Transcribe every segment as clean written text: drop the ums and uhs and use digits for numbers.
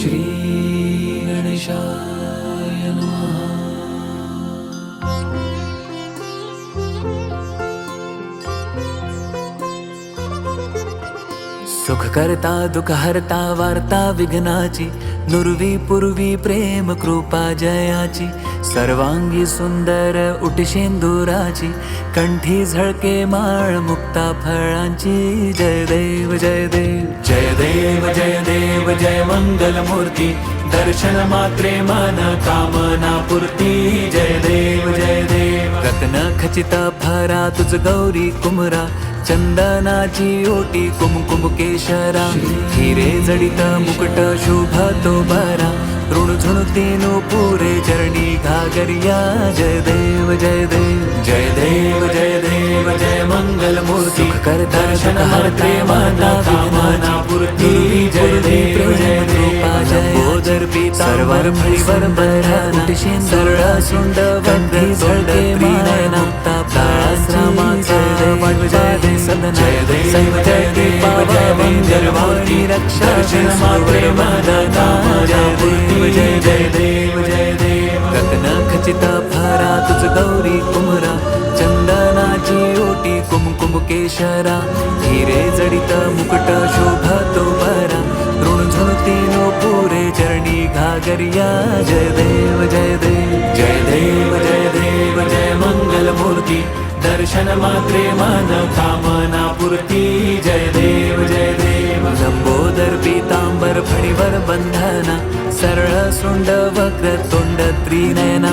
श्री गणेशाय नमः। सुख करता दुख हरता वार्ता विघ्नाची, नुरवी पूर्वी प्रेम कृपा जयाची, सर्वांगी सुंदर उटशेंदुराची, कंठी झळके माळ मुक्ता फळांची। जय देव जय देव जय देव जय देव जय मंगल मूर्ती, दर्शन मात्रे मन कामना पूर्ती। जय देव जय देव रत्न खचित फरा तुझ गौरी कुमरा, चंदनाची ओटी कुमकुम केशरा, हिरे जडित मुकुट शोभतो बरा, ऋणझुणतीनो पुरे चरणी घागरिया। जय देव जय देव जय देव जय देव जय मंगल मूर्ती, सुख करता दर्शन हरते माता कामना पूर्ती। जय देव जय देव बोधर पीता सर्वर फळीवर बरना, सरळ सुंड वंदी झळके मायना, आश्रमाचा वाटवा सदना। जय देव जय देव जय मंगल मूर्ती, रक्षा दर्शन मात्रे मदना। जय देव जय जय देव जय देव रत्न खचित फरा तुझ गौरी कुमरा, चंदनाची ओटी कुमकुम केशरा, हिरे जडित मुकुट शोभतो बरा, ऋणझुणतीनो पुरे चरणी घागरिया। जय देव जय देव जय देव जय देव जय मंगल मूर्ती, दर्शन मात्रे मन कामना पूर्ती। जय देव जय देव लंबोदर पीतांबर फणीवर बंधना, सरळ सुंड वक्र तोंड त्रिनयना,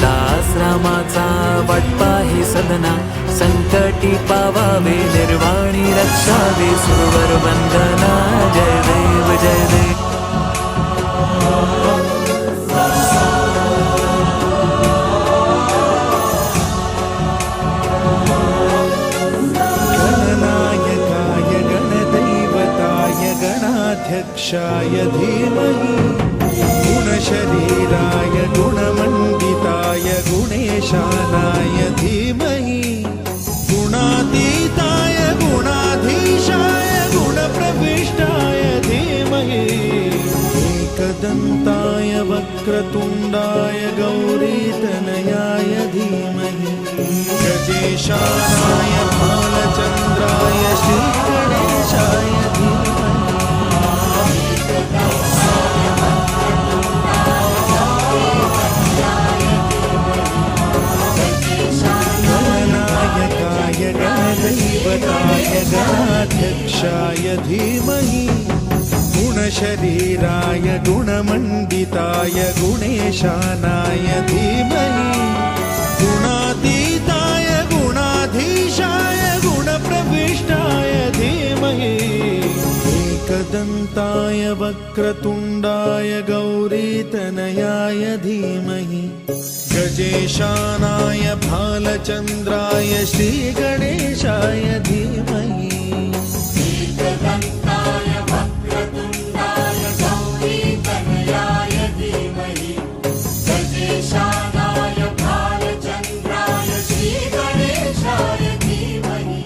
दासरामाचा वाटपा हे सदना, संकटी पावावे निर्वाणी रक्षावे सुरवर वंदना। जय देव जय देव गणाध्यक्षाय धीमहि, गुणशरीराय गुणमण्डिताय गुणेशानाय धीमहि, गुणातीताय गुणाधीशाय गुणप्रविष्टाय धीमहि, एकदन्ताय वक्रतुण्डाय गौरीतनयाय धीमहि, गजेशानाय भालचन्द्राय श्रीगणेशाय धीमहि। गणदैवताय गणाध्यक्षाय धीमहि, गुणशरीराय गुणमण्डिताय गुणेशानाय धीमहि, गुणातीताय गुणाधीशाय गुणप्रविष्टाय धीमहि, एकदन्ताय वक्रतुण्डाय गौरीतनयाय धीमहि, गजेशानाय भालचन्द्राय श्रीगणेशाय धीमहि। एकदन्ताय वक्रतुण्डाय गौरीतनयाय धीमहि, गजेशानाय भालचन्द्राय श्रीगणेशाय धीमहि।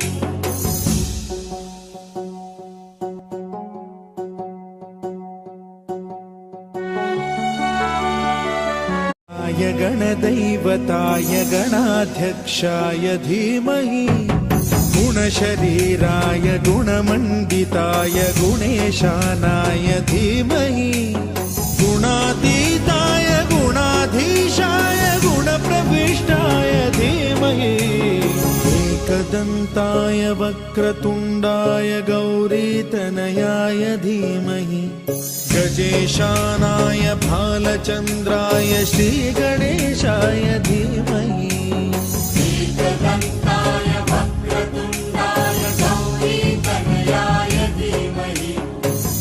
गणदैवताय गणाध्यक्षाय धीमहि, गुणशरीराय गुणमण्डिताय गुणेशानाय धीमहि, गुणातीताय गुणाधीशाय गुणप्रविष्टाय धीमहि, एकदन्ताय वक्रतुण्डाय गौरीतनयाय धीमहि, गजेशानाय भालचन्द्राय श्रीगणेशाय धीमहि। एकदन्ताय वक्रतुण्डाय गौरीतनयाय धीमहि,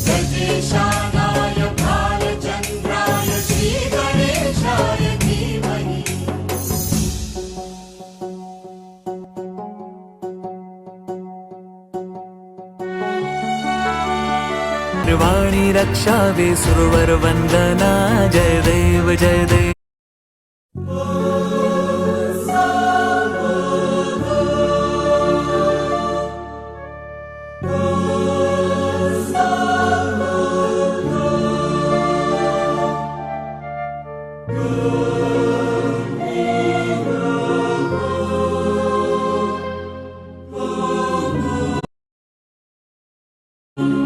गजेशानाय भालचन्द्राय श्रीगणेशाय धीमहि। निर्वाणी रक्षावे सुरवर वंदना। जय देव जय देव ॐ